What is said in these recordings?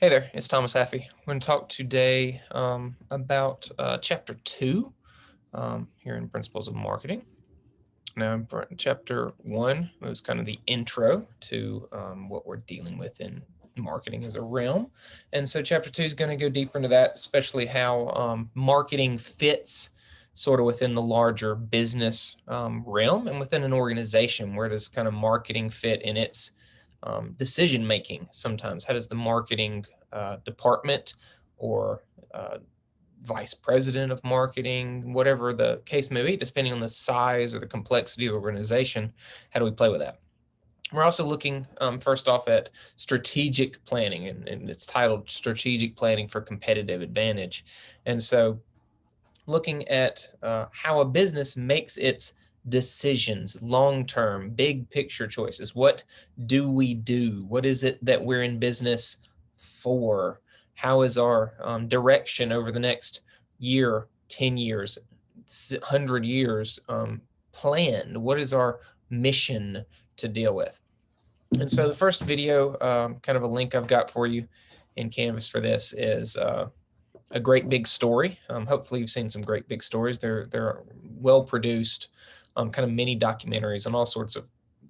Hey there, it's Thomas Haffey. We're going to talk today about Chapter 2 here in Principles of Marketing. Now, Chapter 1 was kind of the intro to what we're dealing with in marketing as a realm. And so Chapter 2 is going to go deeper into that, especially how marketing fits sort of within the larger business realm and within an organization. Where does kind of marketing fit in its decision making sometimes? How does the marketing department or vice president of marketing, whatever the case may be, depending on the size or the complexity of the organization, how do we play with that? We're also looking first off at strategic planning, and it's titled Strategic Planning for Competitive Advantage. And so looking at how a business makes its decisions, long-term, big picture choices. What do we do? What is it that we're in business for? How is our direction over the next year, 10 years, 100 years planned? What is our mission to deal with? And so the first video, kind of a link I've got for you in Canvas for this is a great big story. Hopefully you've seen some great big stories. They're well produced, kind of mini documentaries on all sorts of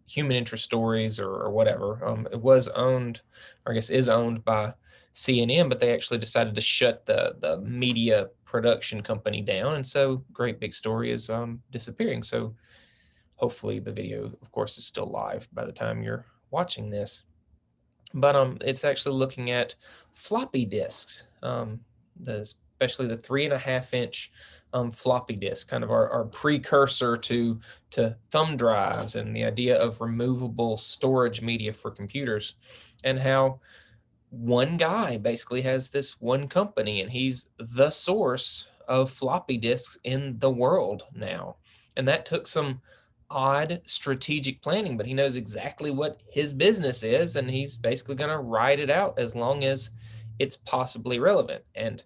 human interest stories or whatever. It was owned, or I guess is owned by CNN, but they actually decided to shut the media production company down. And so Great Big Story is disappearing. So hopefully the video, of course, is still live by the time you're watching this. But it's actually looking at floppy disks, especially the 3.5-inch floppy disk, kind of our precursor to thumb drives and the idea of removable storage media for computers, and how one guy basically has this one company and he's the source of floppy disks in the world now. And that took some odd strategic planning, but he knows exactly what his business is and he's basically going to ride it out as long as it's possibly relevant. And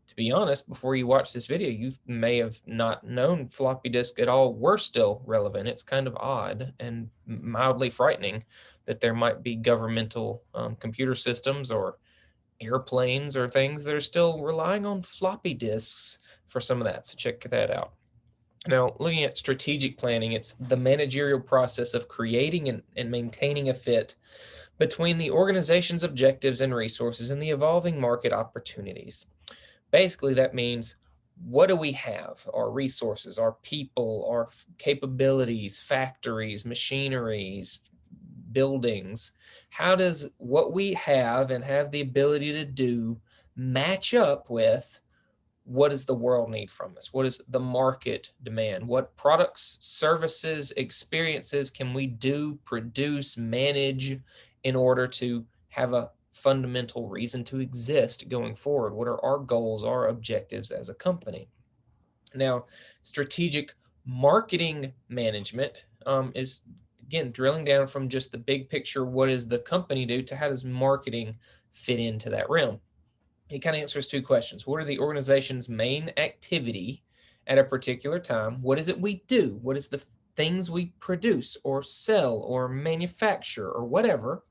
to be honest, before you watch this video, you may have not known floppy disk at all were still relevant. It's kind of odd and mildly frightening that there might be governmental computer systems or airplanes or things that are still relying on floppy disks for some of that. So check that out. Now, looking at strategic planning, it's the managerial process of creating and maintaining a fit between the organization's objectives and resources and the evolving market opportunities. Basically, that means, what do we have? Our resources, our people, our capabilities, factories, machineries, buildings. How does what we have and have the ability to do match up with what does the world need from us? What does the market demand? What products, services, experiences can we do, produce, manage in order to have a fundamental reason to exist going forward? What are our goals, our objectives as a company? Now, strategic marketing management is, again, drilling down from just the big picture, what does the company do, to how does marketing fit into that realm? It kind of answers two questions. What are the organization's main activity at a particular time? What is it we do? What is the things we produce or sell or manufacture or whatever?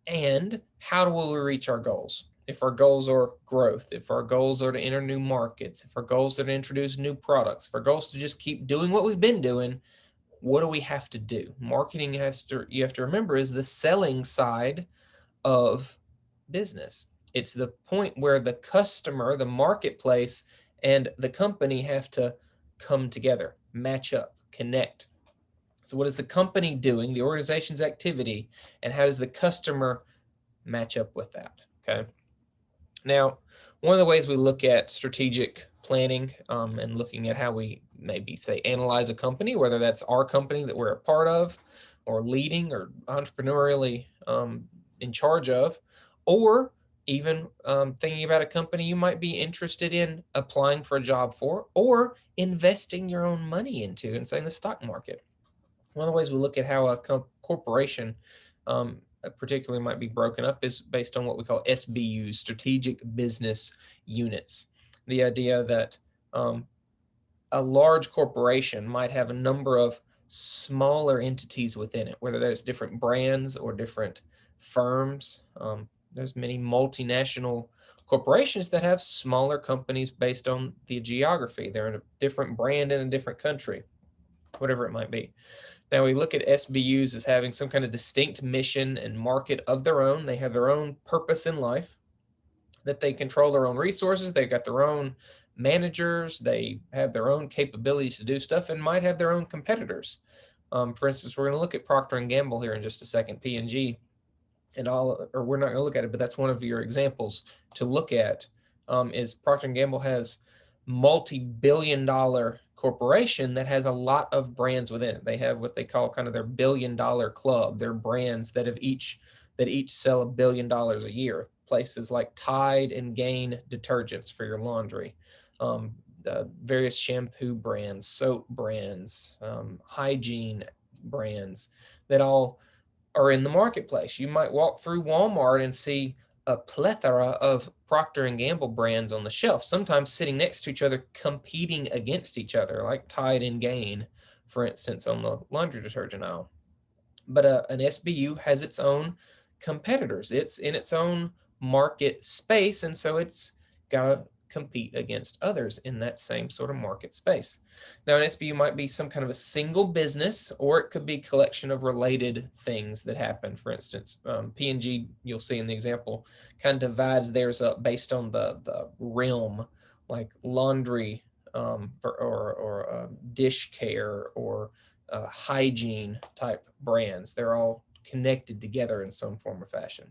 And how do we reach our goals? If our goals are growth, if our goals are to enter new markets, if our goals are to introduce new products, if our goals to just keep doing what we've been doing, what do we have to do? Marketing you have to remember, is the selling side of business. It's the point where the customer, the marketplace, and the company have to come together, match up, connect. So what is the company doing, the organization's activity, and how does the customer match up with that? Okay. Now, one of the ways we look at strategic planning and looking at how we maybe say analyze a company, whether that's our company that we're a part of or leading or entrepreneurially in charge of, or even thinking about a company you might be interested in applying for a job for or investing your own money into, and say in the stock market. One of the ways we look at how a corporation particularly might be broken up is based on what we call SBUs, strategic business units. The idea that a large corporation might have a number of smaller entities within it, whether there's different brands or different firms, There's many multinational corporations that have smaller companies based on the geography. They're in a different brand in a different country, whatever it might be. Now we look at SBUs as having some kind of distinct mission and market of their own. They have their own purpose in life, that they control their own resources. They've got their own managers. They have their own capabilities to do stuff and might have their own competitors. For instance, we're going to look at Procter & Gamble here in just a second, P&G. Or we're not going to look at it, but that's one of your examples to look at, is Procter & Gamble has multi-billion-dollar corporation that has a lot of brands within it. They have what they call kind of their billion-dollar club. They're brands that each sell $1 billion a year. Places like Tide and Gain detergents for your laundry, various shampoo brands, soap brands, hygiene brands that all are in the marketplace. You might walk through Walmart and see a plethora of Procter & Gamble brands on the shelf, sometimes sitting next to each other, competing against each other, like Tide and Gain, for instance, on the laundry detergent aisle. But an SBU has its own competitors. It's in its own market space, and so it's got to compete against others in that same sort of market space. Now, an SBU might be some kind of a single business, or it could be a collection of related things that happen. For instance, P&G, you'll see in the example, kind of divides theirs up based on the realm, like laundry or dish care or hygiene type brands. They're all connected together in some form or fashion.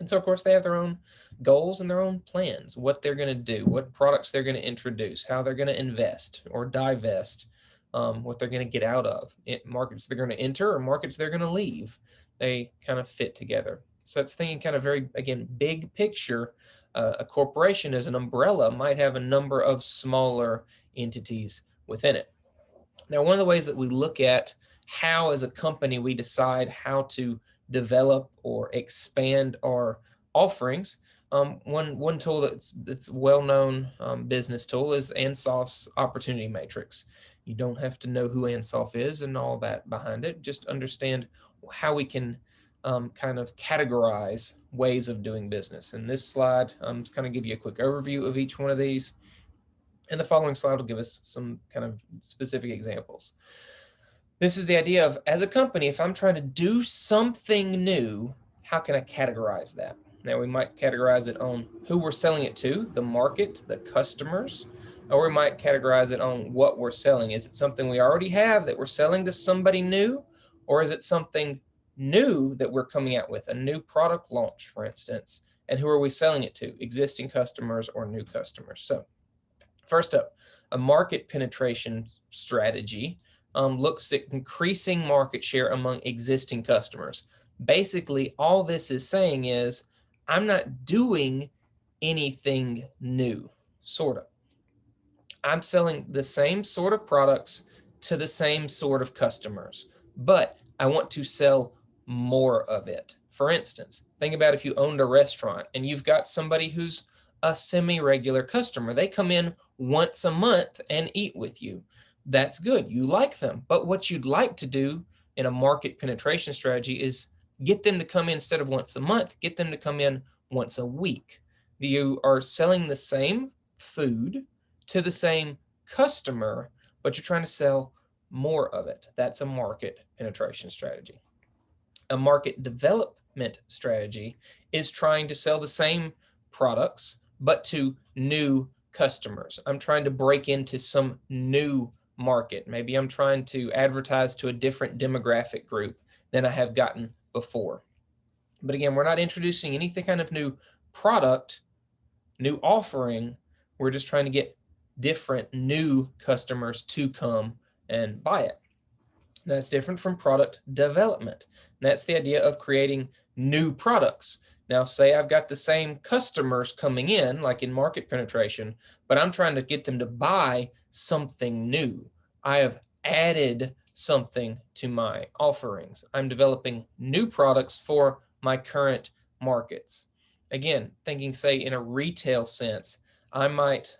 And so, of course, they have their own goals and their own plans, what they're going to do, what products they're going to introduce, how they're going to invest or divest, what they're going to get out of, markets they're going to enter or markets they're going to leave. They kind of fit together. So that's thinking kind of very, again, big picture. A corporation as an umbrella might have a number of smaller entities within it. Now, one of the ways that we look at how, as a company, we decide how to develop or expand our offerings, one tool that's well-known business tool is Ansoff's Opportunity Matrix. You don't have to know who Ansoff is and all that behind it. Just understand how we can kind of categorize ways of doing business. In this slide, I'm just kind of give you a quick overview of each one of these. And the following slide will give us some kind of specific examples. This is the idea of, as a company, if I'm trying to do something new, how can I categorize that? Now, we might categorize it on who we're selling it to, the market, the customers, or we might categorize it on what we're selling. Is it something we already have that we're selling to somebody new, or is it something new that we're coming out with, a new product launch, for instance? And who are we selling it to, existing customers or new customers? So first up, a market penetration strategy looks at increasing market share among existing customers. Basically, all this is saying is, I'm not doing anything new, sort of. I'm selling the same sort of products to the same sort of customers, but I want to sell more of it. For instance, think about if you owned a restaurant and you've got somebody who's a semi-regular customer. They come in once a month and eat with you. That's good. You like them. But what you'd like to do in a market penetration strategy is get them to come in instead of once a month, get them to come in once a week. You are selling the same food to the same customer, but you're trying to sell more of it. That's a market penetration strategy. A market development strategy is trying to sell the same products, but to new customers. I'm trying to break into some new market. Maybe I'm trying to advertise to a different demographic group than I have gotten before. But again, we're not introducing anything kind of new product, new offering. We're just trying to get different new customers to come and buy it. That's different from product development. And that's the idea of creating new products. Now, say I've got the same customers coming in, like in market penetration, but I'm trying to get them to buy something new. I have added something to my offerings. I'm developing new products for my current markets. Again, thinking, say, in a retail sense, I might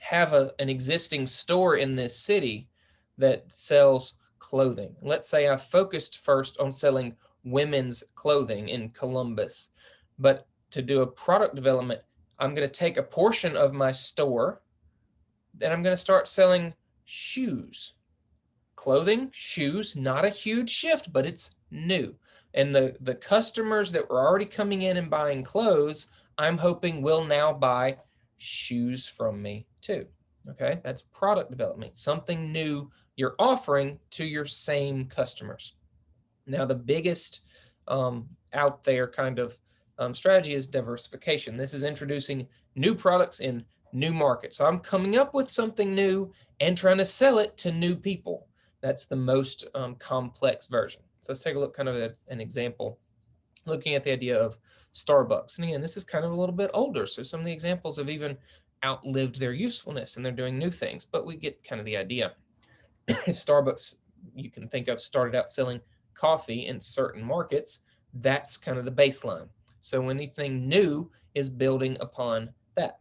have an existing store in this city that sells clothing. Let's say I focused first on selling women's clothing in Columbus. But to do a product development, I'm going to take a portion of my store and I'm going to start selling shoes. Clothing, shoes, not a huge shift, but it's new. And the customers that were already coming in and buying clothes, I'm hoping will now buy shoes from me too. Okay, that's product development, something new you're offering to your same customers. Now, the biggest out there kind of strategy is diversification. This is introducing new products in new markets. So I'm coming up with something new and trying to sell it to new people. That's the most complex version. So let's take a look kind of at an example, looking at the idea of Starbucks. And again, this is kind of a little bit older. So some of the examples have even outlived their usefulness and they're doing new things, but we get kind of the idea. If Starbucks, you can think of, started out selling coffee in certain markets, that's kind of the baseline. So anything new is building upon that.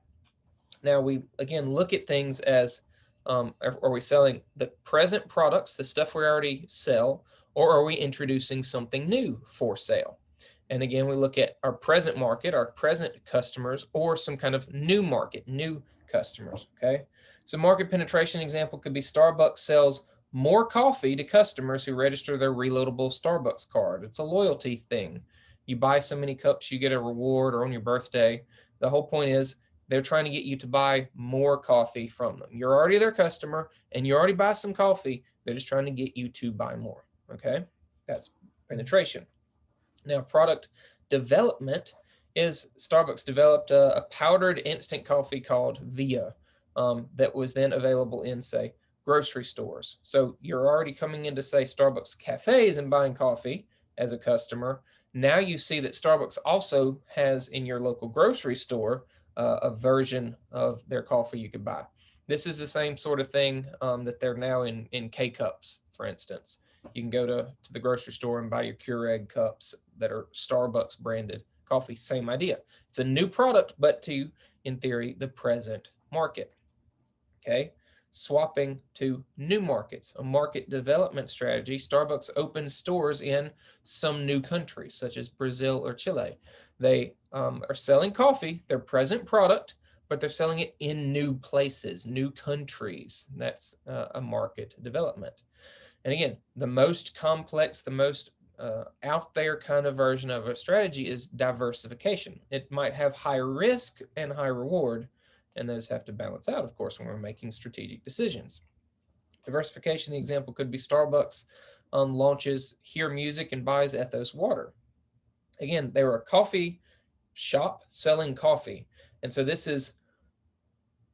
Now we, again, look at things as, are we selling the present products, the stuff we already sell, or are we introducing something new for sale? And again, we look at our present market, our present customers, or some kind of new market, new customers, okay? So market penetration example could be Starbucks sells more coffee to customers who register their reloadable Starbucks card. It's a loyalty thing. You buy so many cups, you get a reward, or on your birthday. The whole point is they're trying to get you to buy more coffee from them. You're already their customer and you already buy some coffee. They're just trying to get you to buy more, okay? That's penetration. Now, product development is Starbucks developed a powdered instant coffee called Via that was then available in, say, grocery stores. So you're already coming into, say, Starbucks cafes and buying coffee as a customer. Now you see that Starbucks also has in your local grocery store a version of their coffee you could buy. This is the same sort of thing that they're now in K-Cups, for instance. You can go to the grocery store and buy your Keurig cups that are Starbucks branded coffee. Same idea. It's a new product, but to, in theory, the present market. Okay. Swapping to new markets, a market development strategy. Starbucks opens stores in some new countries, such as Brazil or Chile. They are selling coffee, their present product, but they're selling it in new places, new countries. That's a market development. And again, the most complex, the most out there kind of version of a strategy is diversification. It might have higher risk and high reward, and those have to balance out, of course, when we're making strategic decisions. Diversification, the example could be Starbucks launches Hear Music and buys Ethos Water. Again, they were a coffee shop selling coffee. And so this is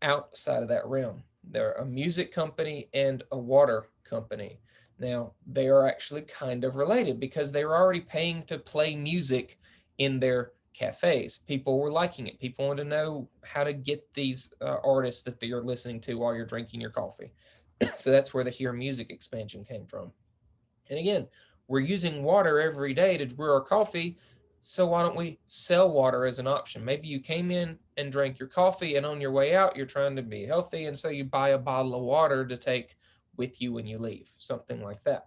outside of that realm. They're a music company and a water company. Now, they are actually kind of related because they were already paying to play music in their cafes. People were liking it. People wanted to know how to get these artists that you're listening to while you're drinking your coffee. So that's where the Hear Music expansion came from. And again, we're using water every day to brew our coffee. So why don't we sell water as an option? Maybe you came in and drank your coffee and on your way out, you're trying to be healthy. And so you buy a bottle of water to take with you when you leave, something like that.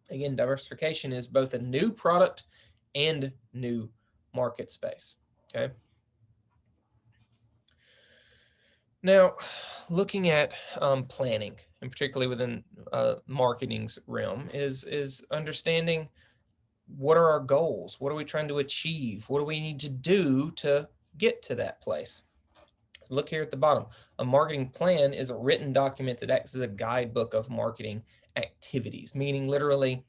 Again, diversification is both a new product and new market space, okay? Now, looking at planning, and particularly within marketing's realm, is understanding what are our goals? What are we trying to achieve? What do we need to do to get to that place? So look here at the bottom. A marketing plan is a written document that acts as a guidebook of marketing activities, meaning literally,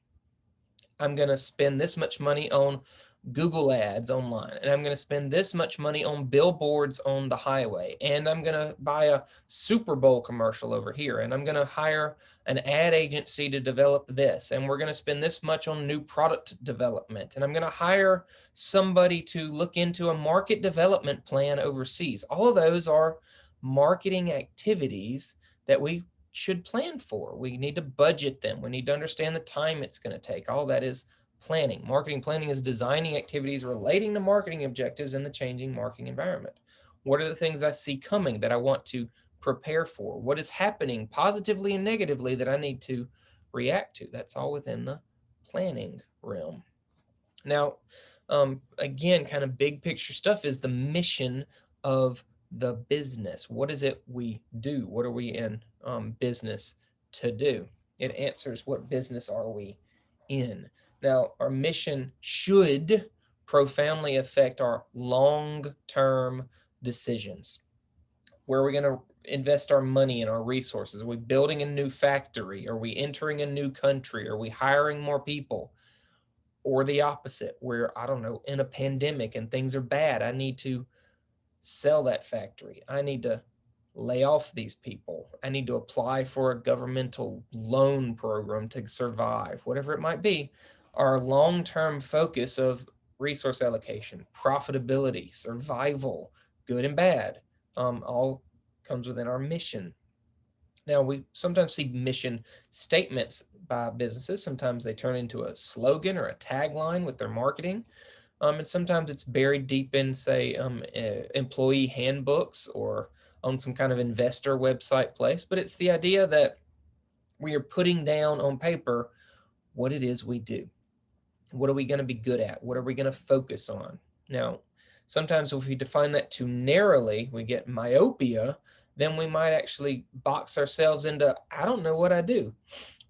I'm going to spend this much money on Google ads online, and I'm going to spend this much money on billboards on the highway, and I'm going to buy a Super Bowl commercial over here, and I'm going to hire an ad agency to develop this, and we're going to spend this much on new product development, and I'm going to hire somebody to look into a market development plan overseas. All of those are marketing activities that we should plan for. We need to budget them. We need to understand the time it's going to take. All that is planning. Marketing planning is designing activities relating to marketing objectives in the changing marketing environment. What are the things I see coming that I want to prepare for? What is happening positively and negatively that I need to react to? That's all within the planning realm. Now, again, kind of big picture stuff is the mission of the business. What is it we do? What are we in business to do? It answers what business are we in. Now, our mission should profoundly affect our long-term decisions. Where are we going to invest our money and our resources? Are we building a new factory? Are we entering a new country? Are we hiring more people? Or the opposite, where, I don't know, in a pandemic and things are bad, I need to sell that factory. I need to lay off these people. I need to apply for a governmental loan program to survive, whatever it might be. Our long-term focus of resource allocation, profitability, survival, good and bad, all comes within our mission. Now, we sometimes see mission statements by businesses. Sometimes they turn into a slogan or a tagline with their marketing. And sometimes it's buried deep in, say, employee handbooks or on some kind of investor website place. But it's the idea that we are putting down on paper what it is we do. What are we going to be good at? What are we going to focus on? Now, sometimes if we define that too narrowly, we get myopia, then we might actually box ourselves into, I don't know what I do.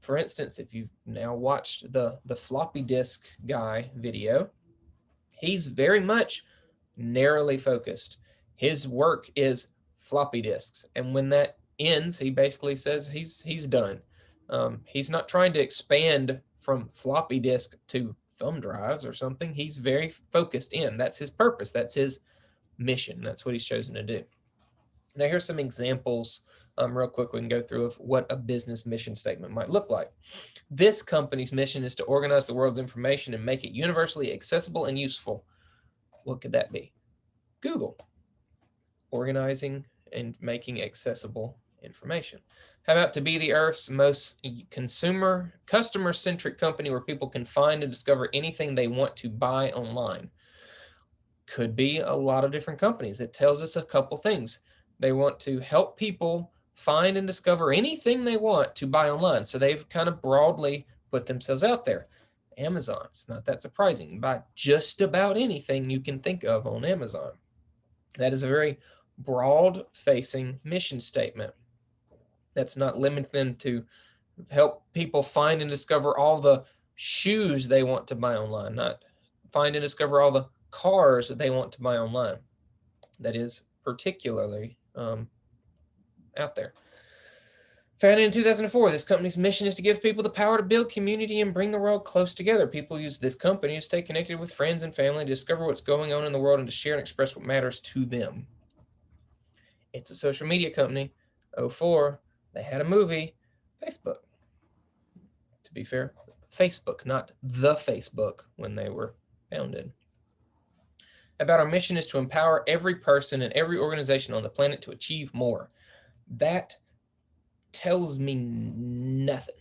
For instance, if you've now watched the floppy disk guy video, he's very much narrowly focused. His work is floppy disks. And when that ends, he basically says he's done. He's not trying to expand from floppy disk to thumb drives or something. He's very focused in. That's his purpose. That's his mission. That's what he's chosen to do. Now, here's some examples real quick we can go through of what a business mission statement might look like. This company's mission is to organize the world's information and make it universally accessible and useful. What could that be? Google. Organizing and making accessible information. How about to be the Earth's most customer-centric company where people can find and discover anything they want to buy online? Could be a lot of different companies. It tells us a couple things. They want to help people find and discover anything they want to buy online. So they've kind of broadly put themselves out there. Amazon, it's not that surprising. You buy just about anything you can think of on Amazon. That is a very broad-facing mission statement. That's not limited them to help people find and discover all the shoes they want to buy online, not find and discover all the cars that they want to buy online. That is particularly out there. Founded in 2004, this company's mission is to give people the power to build community and bring the world close together. People use this company to stay connected with friends and family, to discover what's going on in the world, and to share and express what matters to them. It's a social media company. 2004, they had a movie, Facebook. To be fair, Facebook, not the Facebook when they were founded. About our mission is to empower every person and every organization on the planet to achieve more. That tells me nothing.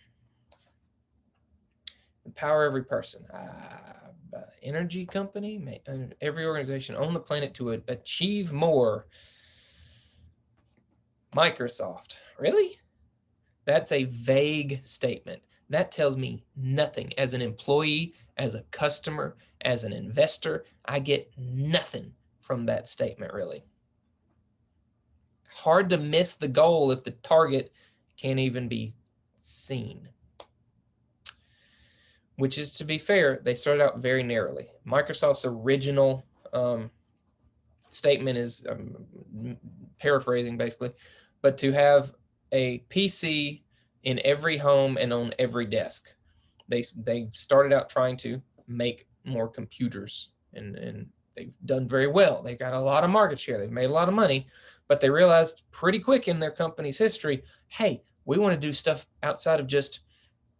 Empower every person. Energy company, every organization on the planet to achieve more. Microsoft. Really? That's a vague statement. That tells me nothing. As an employee, as a customer, as an investor, I get nothing from that statement, really. Hard to miss the goal if the target can't even be seen. Which is, to be fair, they started out very narrowly. Microsoft's original statement is, paraphrasing basically, but to have a PC in every home and on every desk. They started out trying to make more computers, and they've done very well. They got a lot of market share. They've made a lot of money, but they realized pretty quick in their company's history, hey, we want to do stuff outside of just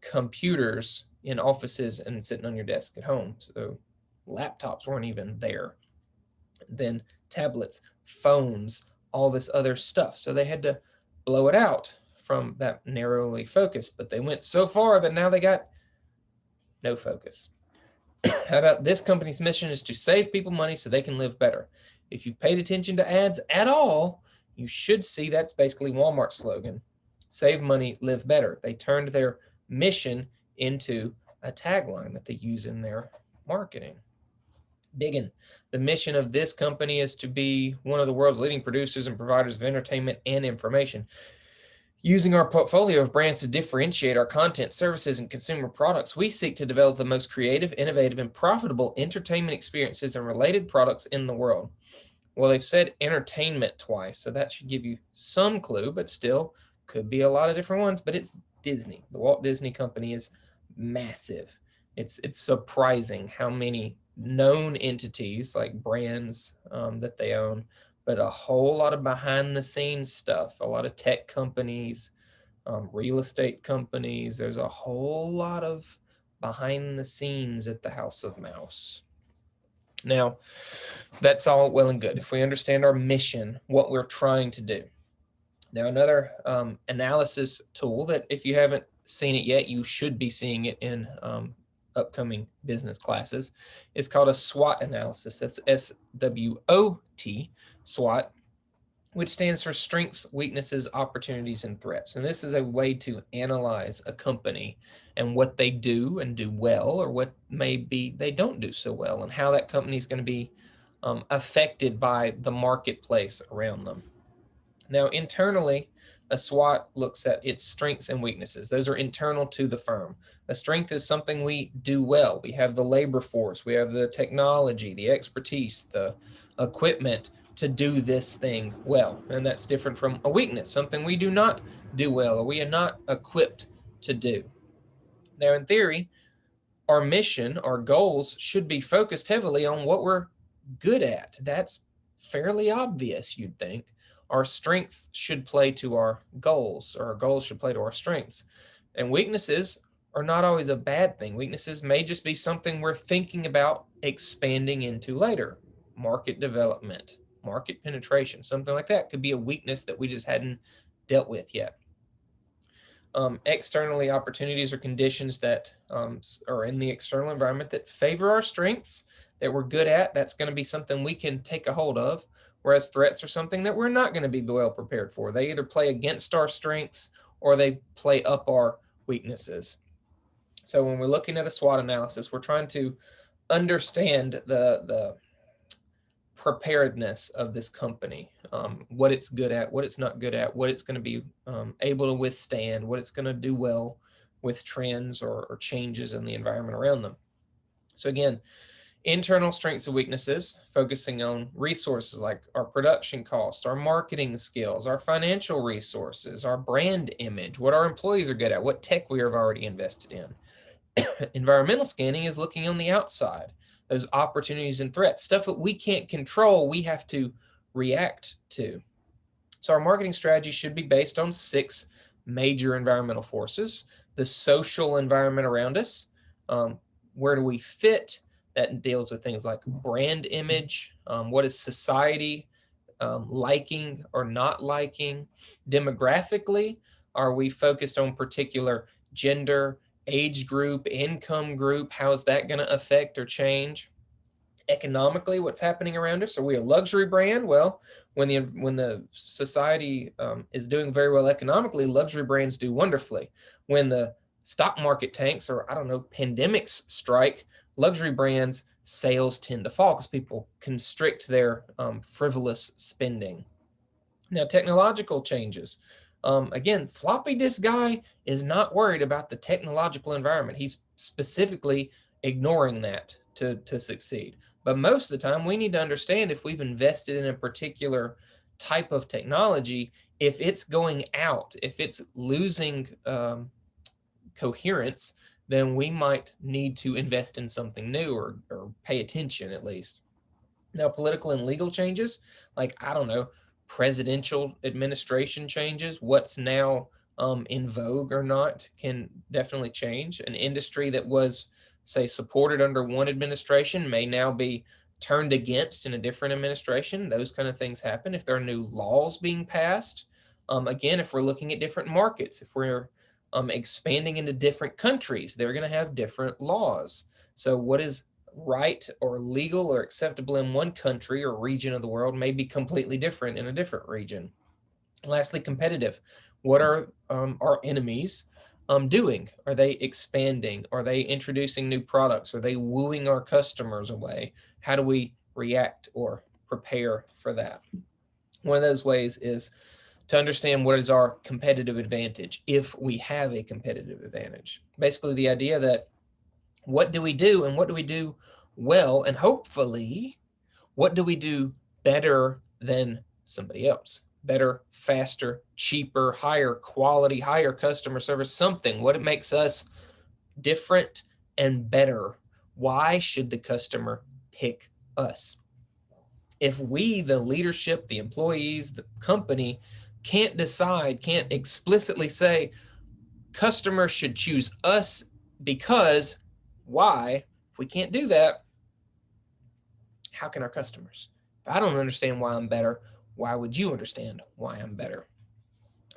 computers in offices and sitting on your desk at home. So laptops weren't even there. Then tablets, phones, all this other stuff. So they had to blow it out from that narrowly focused, but they went so far that now they got no focus. How about this company's mission is to save people money so they can live better. If you've paid attention to ads at all, you should see that's basically Walmart's slogan. Save money, live better. They turned their mission into a tagline that they use in their marketing. Digging. The mission of this company is to be one of the world's leading producers and providers of entertainment and information. Using our portfolio of brands to differentiate our content, services, and consumer products, we seek to develop the most creative, innovative, and profitable entertainment experiences and related products in the world. Well, they've said entertainment twice, so that should give you some clue, but still could be a lot of different ones. But it's Disney. The Walt Disney Company is massive. It's surprising how many known entities, like brands that they own, but a whole lot of behind the scenes stuff, a lot of tech companies, real estate companies. There's a whole lot of behind the scenes at the House of Mouse. Now, that's all well and good if we understand our mission, what we're trying to do. Now, another analysis tool that if you haven't seen it yet, you should be seeing it in upcoming business classes, is called a SWOT analysis. That's S-W-O-T, SWOT, which stands for strengths, weaknesses, opportunities, and threats. And this is a way to analyze a company and what they do and do well, or what maybe they don't do so well, and how that company is going to be affected by the marketplace around them. Now, internally, a SWOT looks at its strengths and weaknesses. Those are internal to the firm. A strength is something we do well. We have the labor force, we have the technology, the expertise, the equipment to do this thing well. And that's different from a weakness, something we do not do well, or we are not equipped to do. Now, in theory, our mission, our goals should be focused heavily on what we're good at. That's fairly obvious, you'd think. Our strengths should play to our goals, or our goals should play to our strengths. And weaknesses are not always a bad thing. Weaknesses may just be something we're thinking about expanding into later. Market development, market penetration, something like that could be a weakness that we just hadn't dealt with yet. Externally, opportunities or conditions that are in the external environment that favor our strengths, that we're good at. That's going to be something we can take a hold of. Whereas threats are something that we're not going to be well prepared for. They either play against our strengths or they play up our weaknesses. So when we're looking at a SWOT analysis, we're trying to understand the preparedness of this company, what it's good at, what it's not good at, what it's going to be able to withstand, what it's going to do well with trends or changes in the environment around them. So again, internal strengths and weaknesses, focusing on resources like our production cost, our marketing skills, our financial resources, our brand image, what our employees are good at, what tech we have already invested in. Environmental scanning is looking on the outside, those opportunities and threats, stuff that we can't control, we have to react to. So our marketing strategy should be based on 6 major environmental forces: the social environment around us, where do we fit? That deals with things like brand image, what is society liking or not liking? Demographically, are we focused on particular gender, age group, income group? How is that going to affect or change? Economically, what's happening around us? Are we a luxury brand? Well, when the society is doing very well economically, luxury brands do wonderfully. When the stock market tanks, or I don't know, pandemics strike, luxury brands sales tend to fall because people constrict their frivolous spending. Now, technological changes. Again, floppy disk guy is not worried about the technological environment. He's specifically ignoring that to succeed. But most of the time, we need to understand if we've invested in a particular type of technology, if it's going out, if it's losing coherence, then we might need to invest in something new, or pay attention at least. Now, political and legal changes, like, I don't know, presidential administration changes, what's now in vogue or not, can definitely change. An industry that was, say, supported under one administration may now be turned against in a different administration. Those kind of things happen. If there are new laws being passed, again, if we're looking at different markets, if we're expanding into different countries, they're going to have different laws. So what is right or legal or acceptable in one country or region of the world may be completely different in a different region. Lastly, competitive. What are our enemies? doing? Are they expanding? Are they introducing new products? Are they wooing our customers away? How do we react or prepare for that? One of those ways is to understand what is our competitive advantage, if we have a competitive advantage. Basically, the idea that what do we do and what do we do well, and hopefully, what do we do better than somebody else? Better, faster, cheaper, higher quality, higher customer service, something. What makes us different and better? Why should the customer pick us? If we, the leadership, the employees, the company, can't decide, can't explicitly say, customers should choose us because why? If we can't do that, how can our customers? If I don't understand why I'm better, why would you understand why I'm better?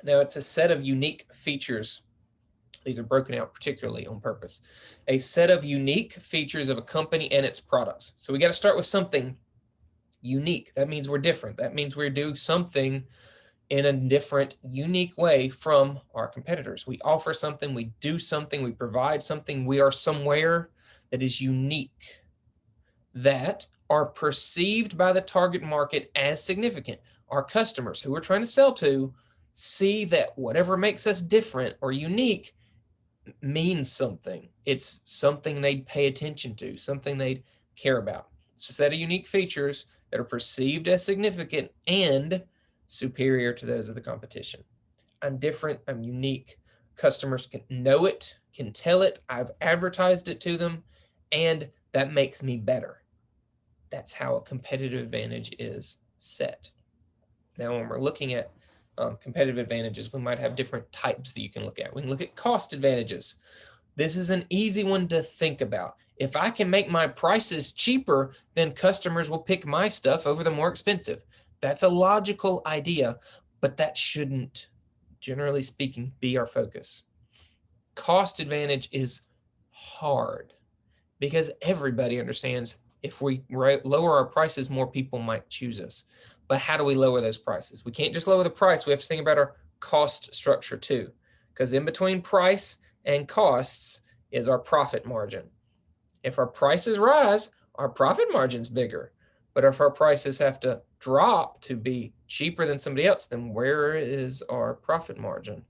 Now, it's a set of unique features. These are broken out particularly on purpose. A set of unique features of a company and its products. So we got to start with something unique. That means we're different. That means we're doing something in a different, unique way from our competitors. We offer something, we do something, we provide something, we are somewhere that is unique, that are perceived by the target market as significant. Our customers who we're trying to sell to see that whatever makes us different or unique means something. It's something they'd pay attention to, something they'd care about. It's a set of unique features that are perceived as significant and superior to those of the competition. I'm different, I'm unique. Customers can know it, can tell it, I've advertised it to them, and that makes me better. That's how a competitive advantage is set. Now, when we're looking at competitive advantages, we might have different types that you can look at. We can look at cost advantages. This is an easy one to think about. If I can make my prices cheaper, then customers will pick my stuff over the more expensive. That's a logical idea, but that shouldn't, generally speaking, be our focus. Cost advantage is hard because everybody understands if we lower our prices, more people might choose us. But how do we lower those prices? We can't just lower the price. We have to think about our cost structure too, because in between price and costs is our profit margin. If our prices rise, our profit margin's bigger. But if our prices have to drop to be cheaper than somebody else, then where is our profit margin?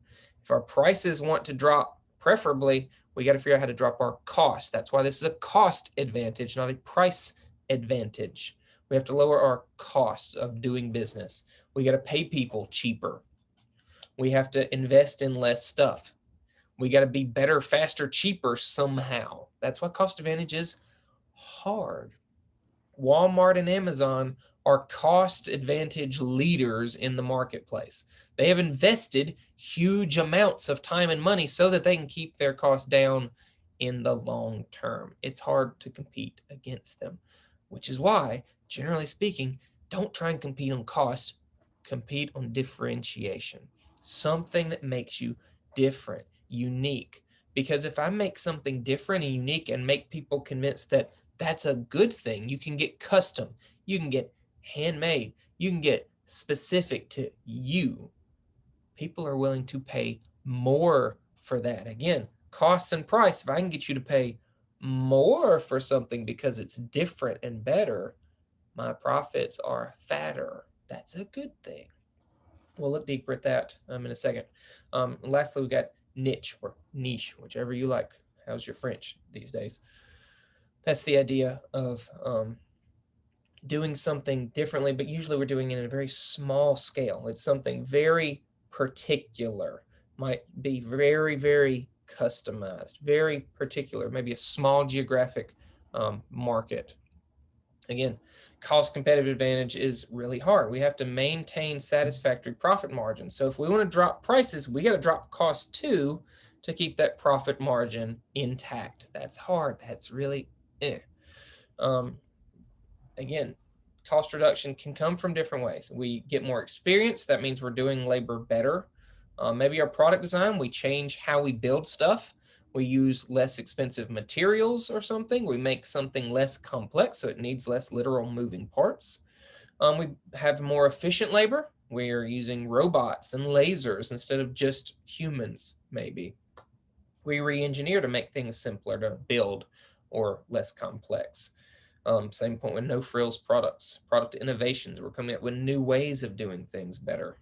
If our prices want to drop, preferably, we got to figure out how to drop our cost. That's why this is a cost advantage, not a price advantage. We have to lower our costs of doing business. We got to pay people cheaper. We have to invest in less stuff. We got to be better, faster, cheaper somehow. That's why cost advantage is hard. Walmart and Amazon are cost advantage leaders in the marketplace. They have invested huge amounts of time and money so that they can keep their costs down in the long term. It's hard to compete against them, which is why, generally speaking, don't try and compete on cost, compete on differentiation. Something that makes you different, unique. Because if I make something different and unique and make people convinced that that's a good thing, you can get custom, you can get handmade, you can get specific to you. People are willing to pay more for that. Again, costs and price. If I can get you to pay more for something because it's different and better, my profits are fatter. That's a good thing. We'll look deeper at that in a second. Lastly, we got niche or niche, whichever you like. How's your French these days? That's the idea of doing something differently, but usually we're doing it in a very small scale. It's something very particular, might be very, very customized, very particular, maybe a small geographic market. Again, cost competitive advantage is really hard. We have to maintain satisfactory profit margins. So if we want to drop prices, we got to drop costs too to keep that profit margin intact. That's hard. That's really again, cost reduction can come from different ways. We get more experience. That means we're doing labor better. Maybe our product design, we change how we build stuff. We use less expensive materials or something. We make something less complex, so it needs less literal moving parts. We have more efficient labor. We're using robots and lasers instead of just humans, maybe. We re-engineer to make things simpler to build or less complex. Same point with no frills products, product innovations. We're coming up with new ways of doing things better.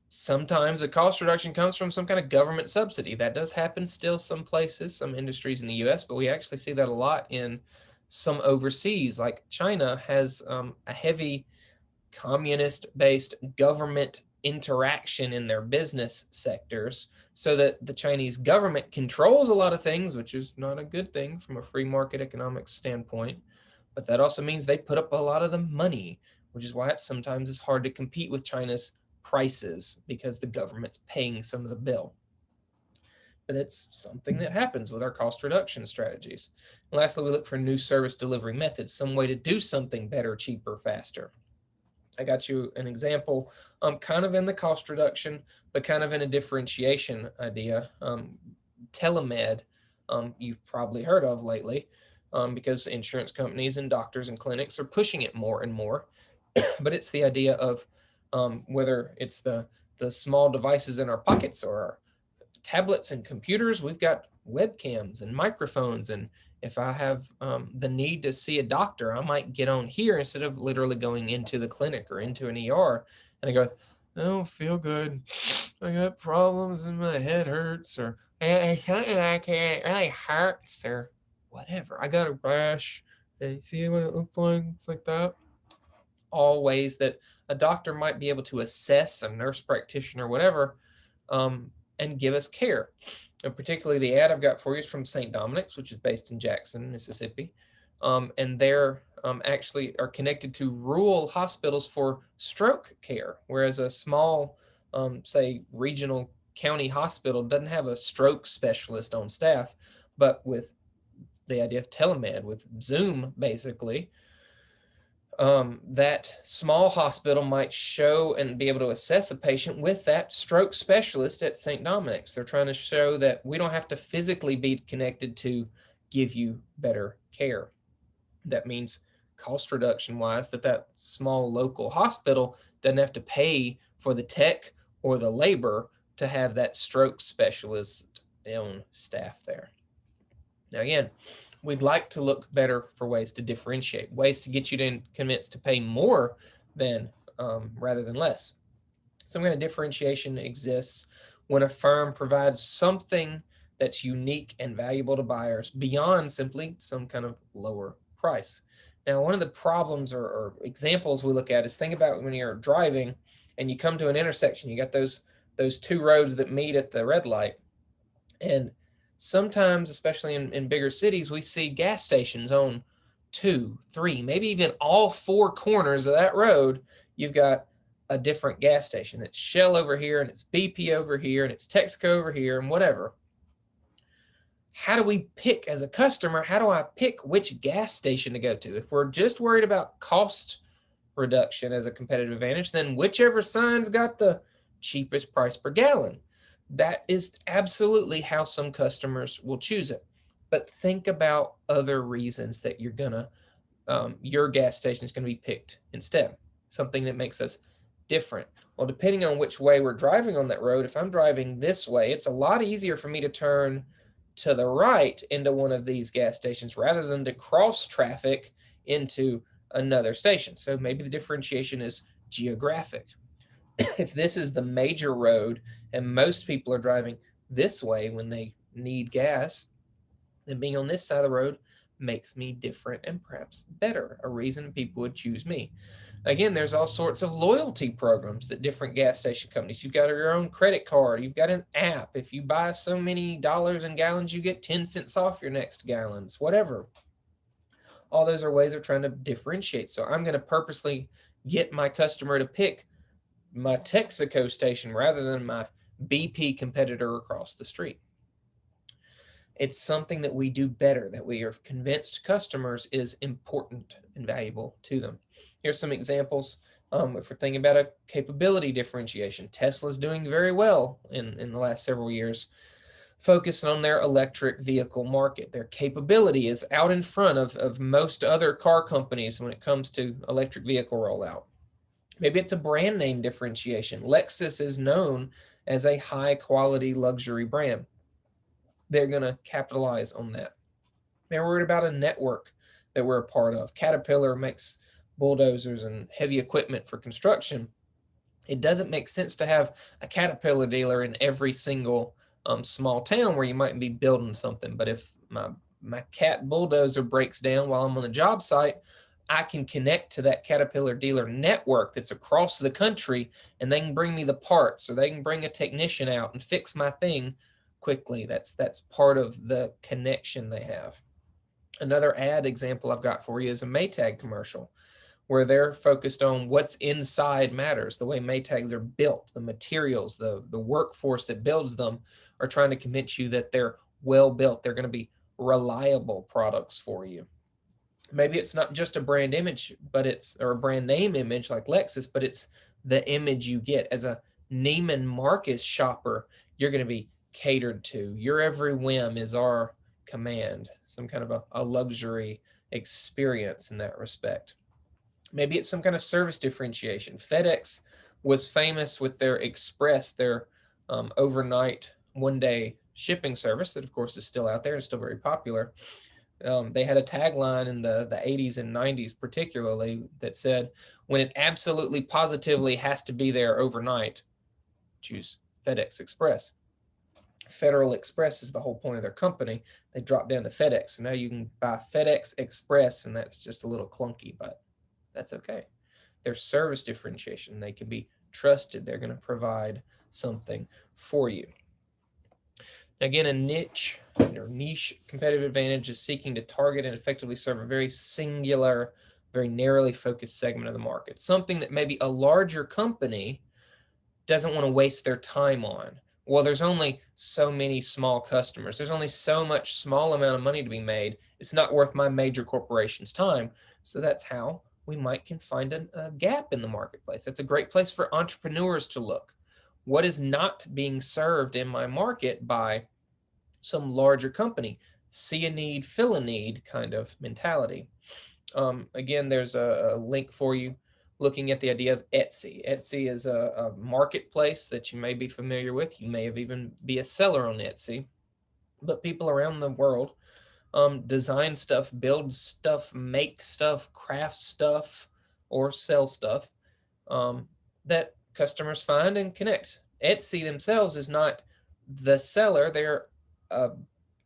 Sometimes a cost reduction comes from some kind of government subsidy. That does happen still some places, some industries in the US, but we actually see that a lot in some overseas, like China has a heavy communist-based government interaction in their business sectors, so that the Chinese government controls a lot of things, which is not a good thing from a free market economics standpoint. But that also means they put up a lot of the money, which is why it sometimes is hard to compete with China's prices, because the government's paying some of the bill. But it's something that happens with our cost reduction strategies. And lastly, we look for new service delivery methods, some way to do something better, cheaper, faster. I got you an example, kind of in the cost reduction, but kind of in a differentiation idea. Telemed, you've probably heard of lately, because insurance companies and doctors and clinics are pushing it more and more. But it's the idea of whether it's the small devices in our pockets or our tablets and computers, we've got webcams and microphones. And if I have the need to see a doctor, I might get on here instead of literally going into the clinic or into an ER. And I go, I don't feel good. I got problems and my head hurts, or something like it really hurts, or whatever. I got a rash. And see what it looks like? It's like that. All ways that a doctor might be able to assess, a nurse practitioner, or whatever, and give us care. And particularly the ad I've got for you is from St. Dominic's, which is based in Jackson, Mississippi. And they're actually are connected to rural hospitals for stroke care, whereas a small, say, regional county hospital doesn't have a stroke specialist on staff. But with the idea of telemed, with Zoom, basically, that small hospital might show and be able to assess a patient with that stroke specialist at St. Dominic's. They're trying to show that we don't have to physically be connected to give you better care. That means cost reduction wise, that small local hospital doesn't have to pay for the tech or the labor to have that stroke specialist on staff there. Now, again, we'd like to look better for ways to differentiate, ways to get you to convinced to pay more than rather than less. Some kind of differentiation exists when a firm provides something that's unique and valuable to buyers beyond simply some kind of lower price. Now, one of the problems or examples we look at is, think about when you're driving and you come to an intersection. You got those two roads that meet at the red light, and sometimes, especially in bigger cities, we see gas stations on 2, 3, maybe even all 4 corners of that road. You've got a different gas station. It's Shell over here, and it's BP over here, and it's Texaco over here, and whatever. How do we pick, as a customer, how do I pick which gas station to go to? If we're just worried about cost reduction as a competitive advantage, then whichever sign's got the cheapest price per gallon. That is absolutely how some customers will choose it. But think about other reasons that you're gonna, your gas station is gonna be picked instead. Something that makes us different. Well, depending on which way we're driving on that road, if I'm driving this way, it's a lot easier for me to turn to the right into one of these gas stations rather than to cross traffic into another station. So maybe the differentiation is geographic. If this is the major road and most people are driving this way when they need gas, then being on this side of the road makes me different and perhaps better, a reason people would choose me. Again, there's all sorts of loyalty programs that different gas station companies, you've got your own credit card, you've got an app. If you buy so many dollars in gallons, you get 10 cents off your next gallons, whatever. All those are ways of trying to differentiate. So I'm going to purposely get my customer to pick my Texaco station rather than my BP competitor across the street. It's something that we do better, that we are convinced customers is important and valuable to them. Here's some examples. If we're thinking about a capability differentiation, Tesla's doing very well in the last several years, focusing on their electric vehicle market. Their capability is out in front of most other car companies when it comes to electric vehicle rollout. Maybe it's a brand name differentiation. Lexus is known as a high quality luxury brand. they're going to capitalize on that. They're worried about a network that we're a part of. Caterpillar makes bulldozers and heavy equipment for construction. It doesn't make sense to have a Caterpillar dealer in every single small town where you might be building something. But if my Cat bulldozer breaks down while I'm on a job site, I can connect to that Caterpillar dealer network that's across the country, and they can bring me the parts, or they can bring a technician out and fix my thing quickly. That's part of the connection they have. Another ad example I've got for you is a Maytag commercial, where they're focused on what's inside matters. The way Maytags are built, the materials, the workforce that builds them are trying to convince you that they're well built. They're going to be reliable products for you. Maybe it's not just a brand image, or a brand name image like Lexus, but it's the image you get. As a Neiman Marcus shopper, you're going to be catered to. Your every whim is our command, some kind of a luxury experience in that respect. Maybe it's some kind of service differentiation. FedEx was famous with their Express, their overnight one-day shipping service that, of course, is still out there and still very popular. They had a tagline in the 80s and 90s particularly that said, when it absolutely positively has to be there overnight, choose FedEx Express. Federal Express is the whole point of their company. They dropped down to FedEx. So now you can buy FedEx Express, and that's just a little clunky, but that's okay. There's service differentiation. They can be trusted. They're going to provide something for you. Again, a niche or niche competitive advantage is seeking to target and effectively serve a very singular, very narrowly focused segment of the market. Something that maybe a larger company doesn't want to waste their time on. Well, there's only so many small customers. There's only so much small amount of money to be made. It's not worth my major corporation's time. So that's how we can find a gap in the marketplace. That's a great place for entrepreneurs to look. What is not being served in my market by some larger company? See a need, fill a need kind of mentality. Again, there's a link for you looking at the idea of Etsy. Etsy is a marketplace that you may be familiar with. You may have even be a seller on Etsy, but people around the world design stuff, build stuff, make stuff, craft stuff, or sell stuff that customers find and connect. Etsy themselves is not the seller. They're a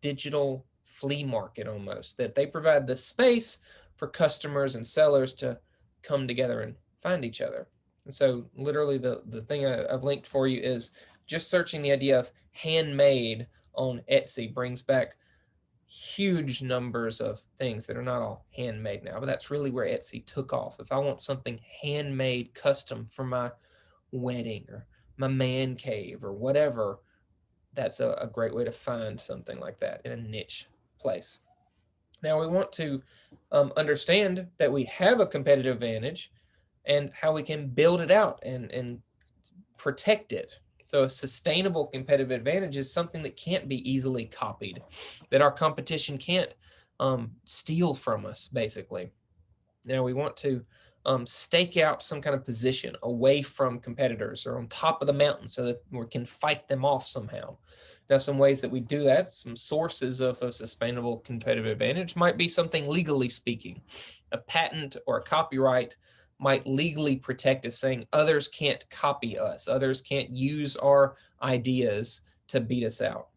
digital flea market almost, that they provide the space for customers and sellers to come together and find each other. And so literally the thing I've linked for you is just searching the idea of handmade on Etsy brings back huge numbers of things that are not all handmade now, but that's really where Etsy took off. If I want something handmade, custom for my wedding or my man cave or whatever, that's a great way to find something like that in a niche place. Now we want to understand that we have a competitive advantage and how we can build it out and protect it. So a sustainable competitive advantage is something that can't be easily copied, that our competition can't steal from us, basically. Now we want to stake out some kind of position away from competitors or on top of the mountain so that we can fight them off somehow. Now, some ways that we do that, some sources of a sustainable competitive advantage might be something legally speaking. A patent or a copyright might legally protect us, saying others can't copy us, others can't use our ideas to beat us out.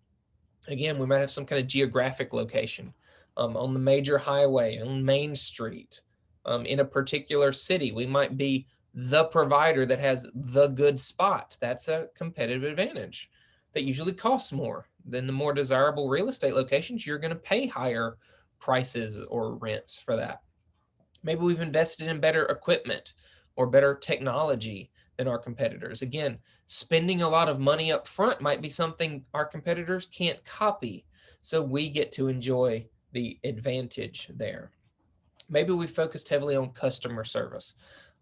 Again, we might have some kind of geographic location on the major highway, on Main Street, in a particular city. We might be the provider that has the good spot. That's a competitive advantage that usually costs more than the more desirable real estate locations. You're going to pay higher prices or rents for that. Maybe we've invested in better equipment or better technology than our competitors. Again, spending a lot of money up front might be something our competitors can't copy, so we get to enjoy the advantage there. Maybe we focused heavily on customer service.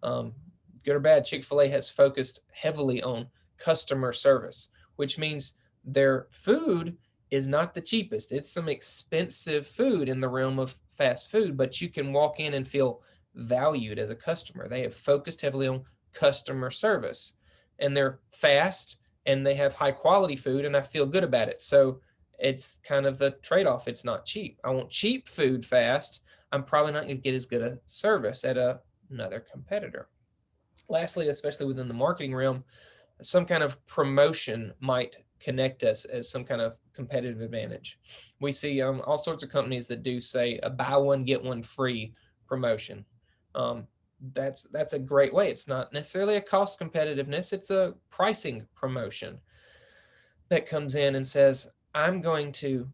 Good or bad, Chick-fil-A has focused heavily on customer service, which means their food is not the cheapest. It's some expensive food in the realm of fast food, but you can walk in and feel valued as a customer. They have focused heavily on customer service, and they're fast and they have high quality food, and I feel good about it. So It's kind of the trade-off. It's not cheap. I want cheap food fast. I'm probably not going to get as good a service at another competitor. Lastly, especially within the marketing realm, some kind of promotion might connect us as some kind of competitive advantage. We see all sorts of companies that do say a buy one, get one free promotion. That's a great way. It's not necessarily a cost competitiveness. It's a pricing promotion that comes in and says, I'm going to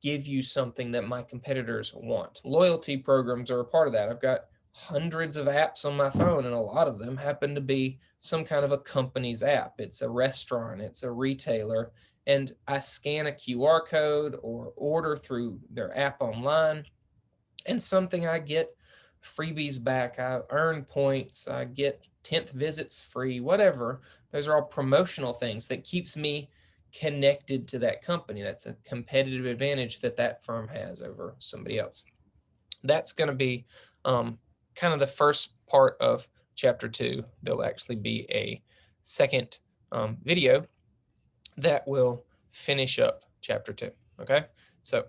give you something that my competitors want. Loyalty programs are a part of that. I've got hundreds of apps on my phone, and a lot of them happen to be some kind of a company's app. It's a restaurant, it's a retailer, and I scan a QR code or order through their app online, and something I get freebies back, I earn points, I get 10th visits free, whatever. Those are all promotional things that keeps me connected to that company. That's a competitive advantage that that firm has over somebody else. That's going to be kind of the first part of chapter 2. There'll actually be a second video that will finish up chapter 2. Okay, so